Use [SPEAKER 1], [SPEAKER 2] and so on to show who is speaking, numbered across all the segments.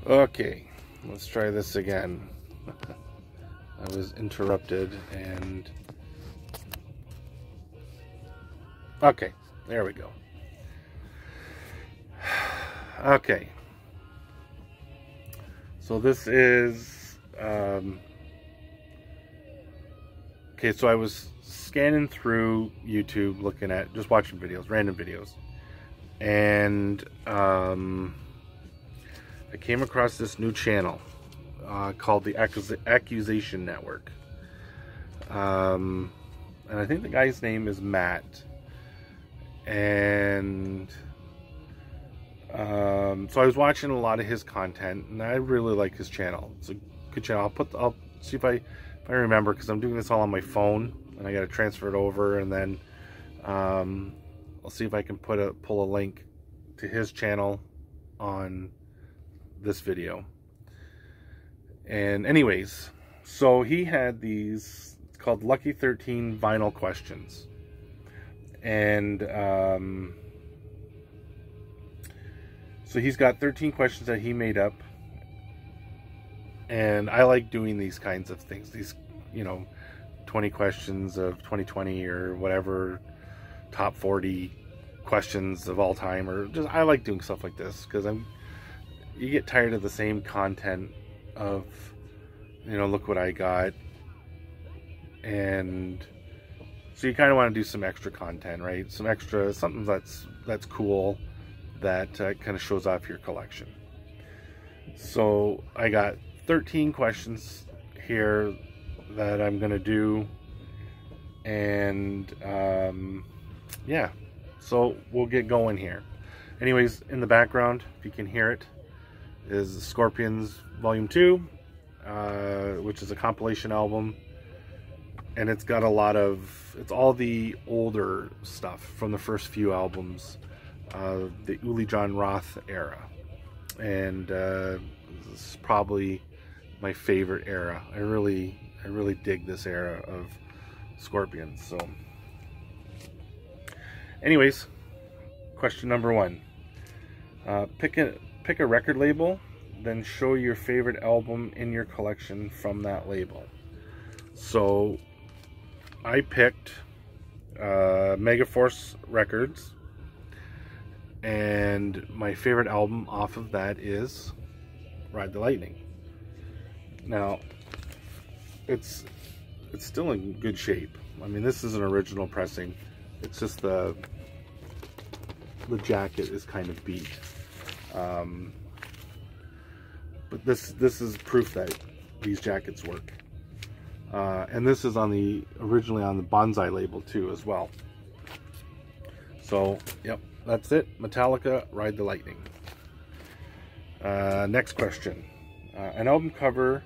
[SPEAKER 1] Okay, let's try this again. I was interrupted and... Okay, there we go. Okay. So this is... Okay, so I was scanning through YouTube, looking at, just watching videos, random videos. And I came across this new channel called the Accusation Network. And I think the guy's name is Matt. And so I was watching a lot of his content, and I really like his channel. It's a good channel. I'll see if I remember, because I'm doing this all on my phone, and I got to transfer it over, and then I'll see if I can pull a link to his channel on this video. And anyways, so he had these, it's called Lucky 13 Vinyl Questions. And so he's got 13 questions that he made up. And I like doing these kinds of things. These, 20 questions of 2020 or whatever, top 40 questions of all time, or just, I like doing stuff like this because you get tired of the same content of, look what I got. And so you kind of want to do some extra content, right? Something that's cool, that kind of shows off your collection. So I got 13 questions here that I'm gonna do, and yeah, so we'll get going here. Anyways, in the background, if you can hear it, is Scorpions Volume 2, which is a compilation album, and it's got it's all the older stuff from the first few albums, the Uli Jon Roth era. And this is probably my favorite era. I really dig this era of Scorpions. So anyways, question number 1. Pick a record label, then show your favorite album in your collection from that label. So I picked Megaforce Records, and my favorite album off of that is Ride the Lightning. Now, it's still in good shape. I mean, this is an original pressing. It's just the jacket is kind of beat. But this is proof that these jackets work. And this is originally on the Bonsai label too as well. So, yep, that's it. Metallica, Ride the Lightning. Next question. An album cover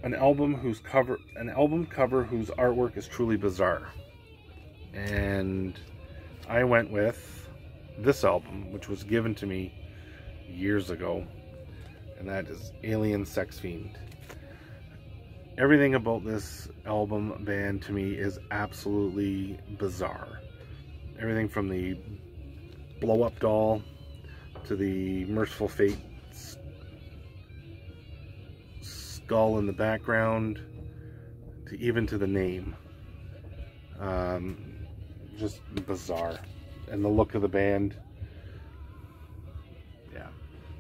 [SPEAKER 1] whose artwork is truly bizarre. And I went with this album, which was given to me years ago, and that is Alien Sex Fiend. Everything about this album band to me is absolutely bizarre. Everything from the blow up doll to the Merciful Fate skull in the background, to even to the name. Just bizarre. And the look of the band. Yeah.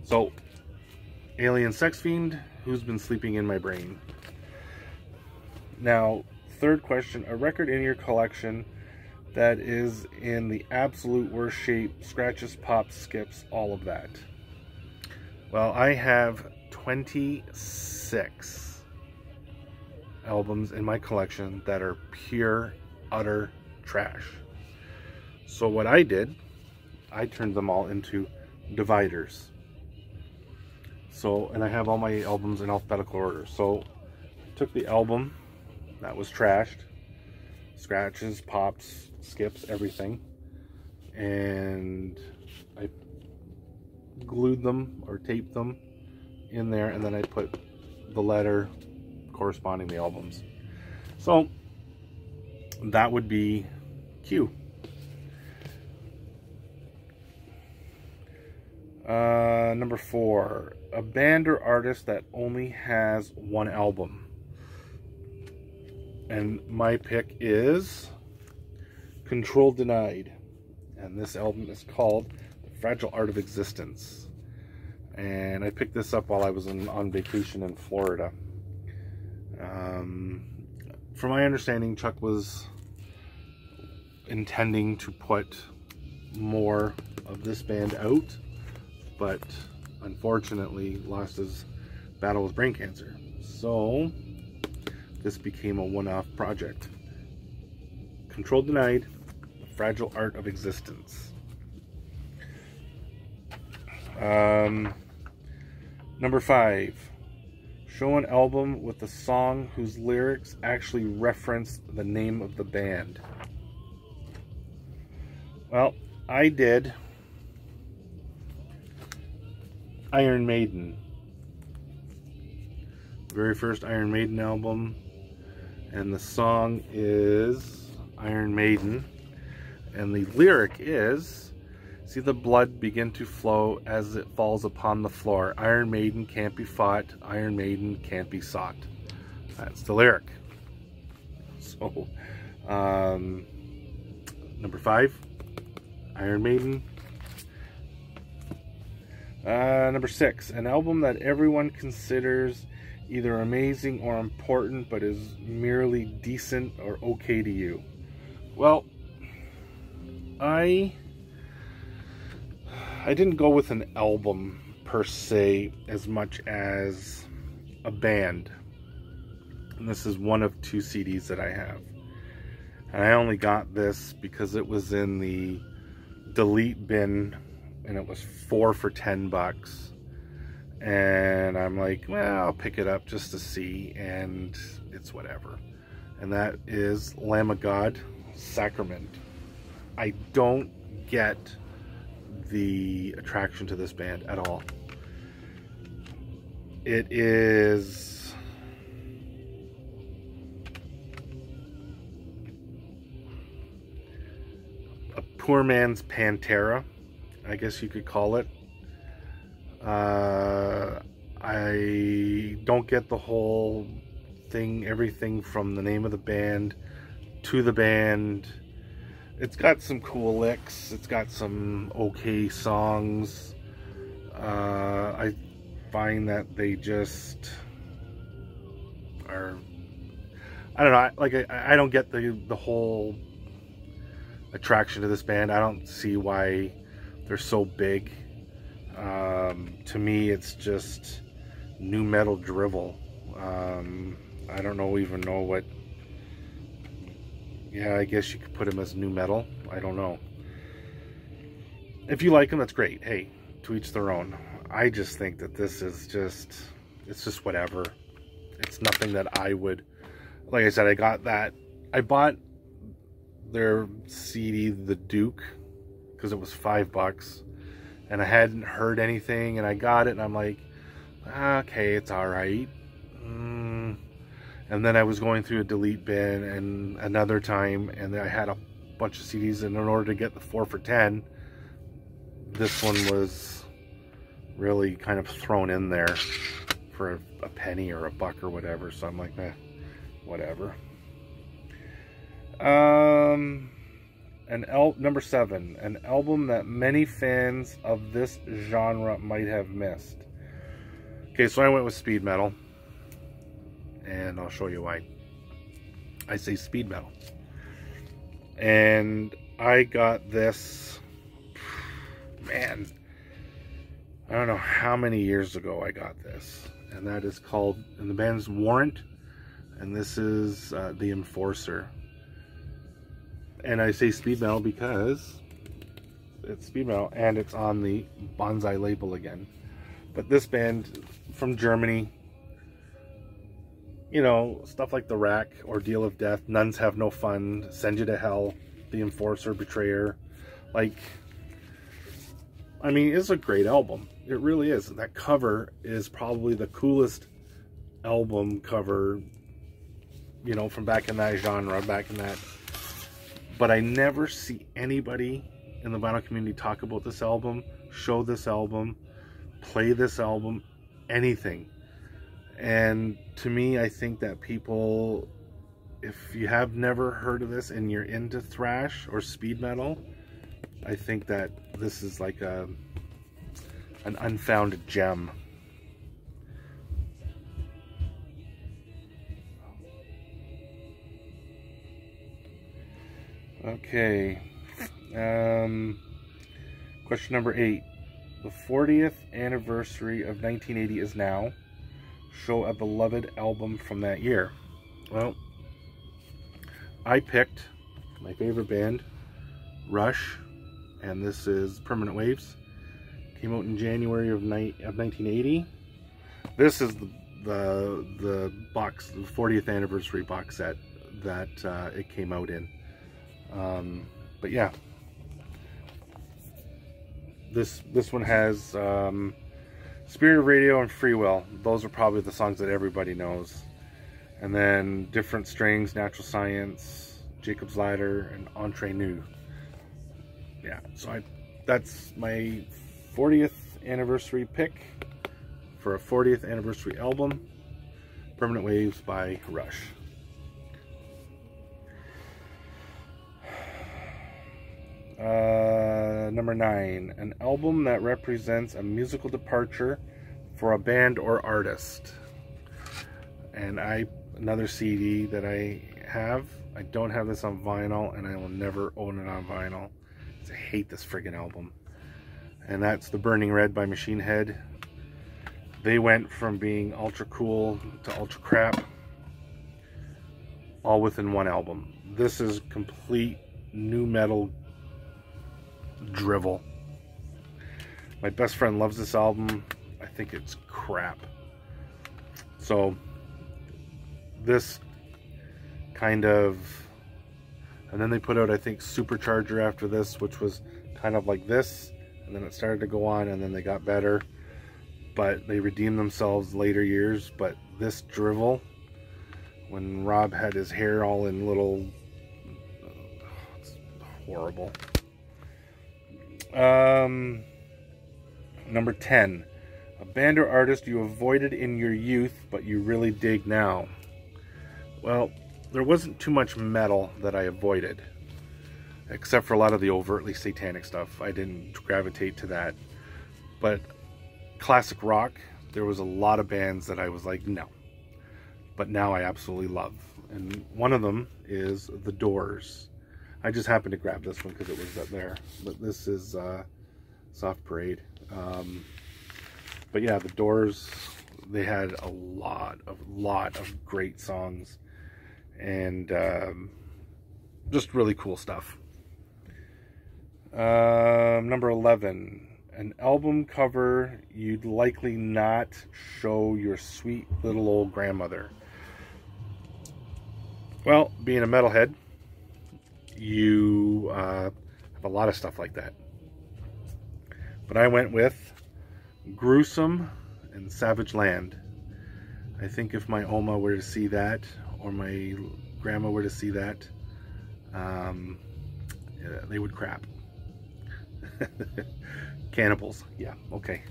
[SPEAKER 1] So, Alien Sex Fiend, who's been sleeping in my brain? Now, third question, a record in your collection that is in the absolute worst shape, scratches, pops, skips, all of that. Well, I have 26 albums in my collection that are pure, utter trash. So what I did, I turned them all into dividers. So, and I have all my albums in alphabetical order. So, I took the album that was trashed, scratches, pops, skips, everything, and I glued them or taped them in there, and then I put the letter corresponding to the albums. So that would be Q. Number 4, a band or artist that only has one album. And my pick is Control Denied. And this album is called The Fragile Art of Existence. And I picked this up while I was on vacation in Florida. From my understanding, Chuck was intending to put more of this band out, but unfortunately lost his battle with brain cancer. So this became a one-off project. Control Denied, The Fragile Art of Existence. Number 5, show an album with a song whose lyrics actually reference the name of the band. Well, I did Iron Maiden. Very first Iron Maiden album. And the song is Iron Maiden. And the lyric is, see the blood begin to flow as it falls upon the floor. Iron Maiden can't be fought. Iron Maiden can't be sought. That's the lyric. So, number 5, Iron Maiden. Number 6, an album that everyone considers either amazing or important, but is merely decent or okay to you. Well, I didn't go with an album per se as much as a band. And this is one of 2 CDs that I have. And I only got this because it was in the delete bin and it was 4 for $10. And I'm like, well, I'll pick it up just to see, and it's whatever. And that is Lamb of God, Sacrament. I don't get the attraction to this band at all. It is a poor man's Pantera, I guess you could call it. I don't get the whole thing, everything from the name of the band to the band. It's got some cool licks. It's got some okay songs. I find that they just are, I don't know, I don't get the whole attraction to this band. I don't see why they're so big. To me, it's just nu metal drivel. I don't even know what. Yeah, I guess you could put him as nu metal. I don't know. If you like him, that's great. Hey, to each their own. I just think that this is just, it's just whatever. It's nothing that I would, like I said, I bought their CD, The Duke, because it was $5. And I hadn't heard anything, and I got it, and I'm like, okay, it's alright. And then I was going through a delete bin and another time, and then I had a bunch of CDs, and in order to get the 4 for $10, this one was really kind of thrown in there for a penny or $1 or whatever. So I'm like, whatever. Number 7, an album that many fans of this genre might have missed. Okay, so I went with speed metal, and I'll show you why I say speed metal. And I got this, man, I don't know how many years ago I got this, and that is called, and the band's Warrant, and this is The Enforcer. And I say speed metal because it's speed metal and it's on the Bonsai label again. But this band from Germany, you know, stuff like The Rack, Ordeal of Death, Nuns Have No Fun, Send You to Hell, The Enforcer, Betrayer. Like, I mean, it's a great album. It really is. That cover is probably the coolest album cover, you know, from back in that genre, back in that. But I never see anybody in the vinyl community talk about this album, show this album, play this album, anything. And to me, I think that people, if you have never heard of this and you're into thrash or speed metal, I think that this is like an unfound gem. Okay. Question number 8. The 40th anniversary of 1980 is now. Show a beloved album from that year. Well, I picked my favorite band, Rush, and this is Permanent Waves. Came out in January of 1980. This is the box, the 40th anniversary box set that it came out in. But yeah, this one has Spirit of Radio and Free Will. Those are probably the songs that everybody knows. And then Different Strings, Natural Science, Jacob's Ladder, and Entre Nous. Yeah, so that's my 40th anniversary pick for a 40th anniversary album, Permanent Waves by Rush. Number 9, an album that represents a musical departure for a band or artist. And another CD that I have. I don't have this on vinyl, and I will never own it on vinyl. I hate this friggin' album. And that's The Burning Red by Machine Head. They went from being ultra cool to ultra crap, all within one album. This is complete nu metal drivel. My best friend loves this album. I think it's crap. So this kind of, and then they put out, I think, Supercharger after this, which was kind of like this, and then it started to go on, and then they got better, but they redeemed themselves later years. But this drivel, when Rob had his hair all in little, it's horrible. Number 10, a band or artist you avoided in your youth but you really dig now. Well, there wasn't too much metal that I avoided, except for a lot of the overtly satanic stuff. I didn't gravitate to that. But classic rock, there was a lot of bands that I was like, no. But now I absolutely love. And one of them is The Doors. I just happened to grab this one because it was up there. But this is Soft Parade. But yeah, The Doors, they had a lot of great songs. And just really cool stuff. Number 11, an album cover you'd likely not show your sweet little old grandmother. Well, being a metalhead, you have a lot of stuff like that. But I went with Gruesome and Savage Land. I think if my Oma were to see that, or my grandma were to see that, yeah, they would crap. Cannibals, yeah, okay.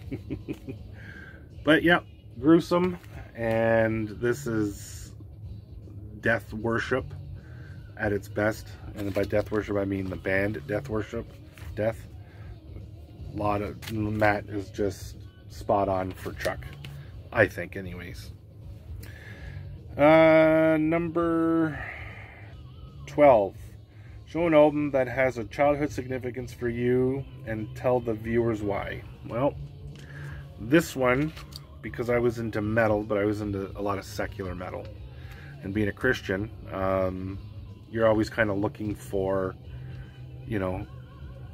[SPEAKER 1] But yeah, Gruesome, and this is Death Worship at its best. And by Death Worship, I mean the band Death Worship. Death. A lot of Matt is just spot on for Chuck, I think, anyways. Number 12. Show an album that has a childhood significance for you and tell the viewers why. Well, this one, because I was into metal, but I was into a lot of secular metal. And being a Christian, you're always kind of looking for, you know,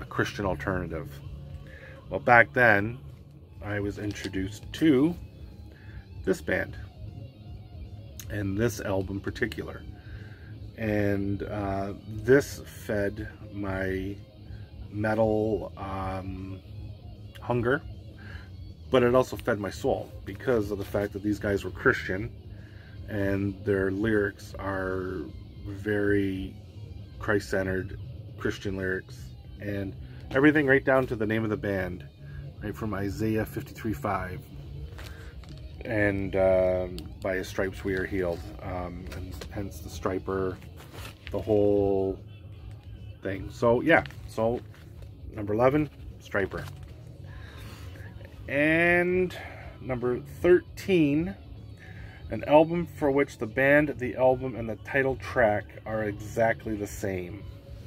[SPEAKER 1] a Christian alternative. Well, back then, I was introduced to this band. And this album in particular. And this fed my metal hunger, but it also fed my soul because of the fact that these guys were Christian and their lyrics are very Christ-centered Christian lyrics, and everything right down to the name of the band, right from Isaiah 53:5. And by his stripes we are healed, and hence the striper, the whole thing. So yeah, so number 11, striper. And number 13, an album for which the band, the album, and the title track are exactly the same.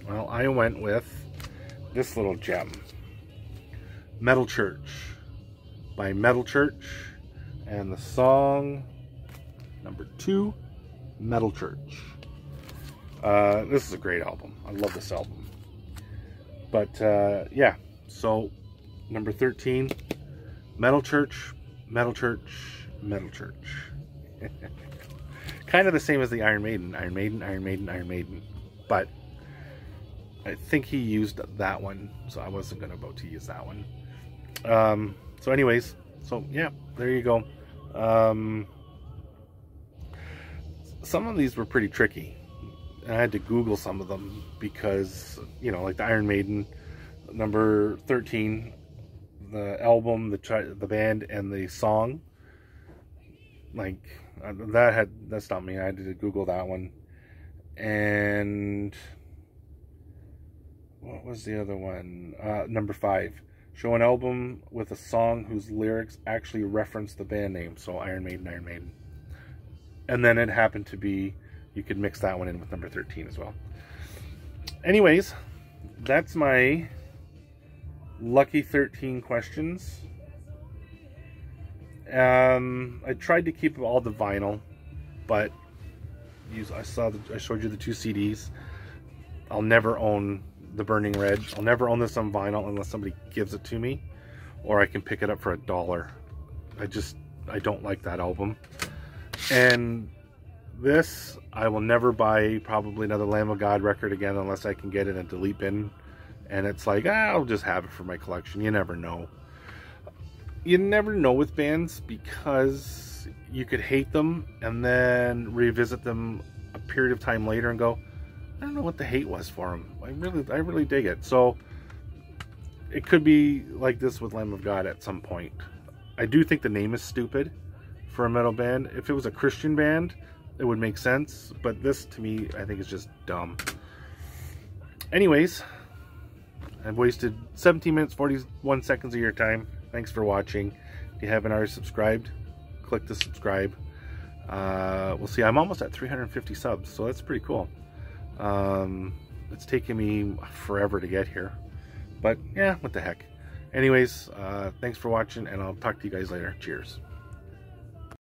[SPEAKER 1] Well, I went with this little gem, Metal Church by Metal Church. And the song number 2, Metal Church. This is a great album. I love this album. But yeah, so number 13, Metal Church, Metal Church, Metal Church. Kind of the same as the Iron Maiden, Iron Maiden, Iron Maiden, Iron Maiden. But I think he used that one, so I wasn't about to use that one. So anyways, so yeah, there you go. Some of these were pretty tricky. I had to Google some of them because, you know, like the Iron Maiden, number 13, the album, the band, and the song, like that stopped me. I had to Google that one. And what was the other one? Number 5. Show an album with a song whose lyrics actually reference the band name. So Iron Maiden, Iron Maiden. And then it happened to be, you could mix that one in with number 13 as well. Anyways, that's my lucky 13 questions. I tried to keep all the vinyl, but I showed you the 2 CDs. I'll never own the Burning Red. I'll never own this on vinyl unless somebody gives it to me, or I can pick it up for $1. I don't like that album. And this, I will never buy probably another Lamb of God record again unless I can get it in a delete bin. And it's like, I'll just have it for my collection. You never know. You never know with bands, because you could hate them and then revisit them a period of time later and go, I don't know what the hate was for them. I really dig it. So it could be like this with Lamb of God at some point. I do think the name is stupid for a metal band. If it was a Christian band, it would make sense. But this, to me, I think is just dumb. Anyways, I've wasted 17 minutes, 41 seconds of your time. Thanks for watching. If you haven't already subscribed, click to subscribe. We'll see. I'm almost at 350 subs, so that's pretty cool. It's taken me forever to get here, but yeah, what the heck. Anyways, thanks for watching, and I'll talk to you guys later. Cheers.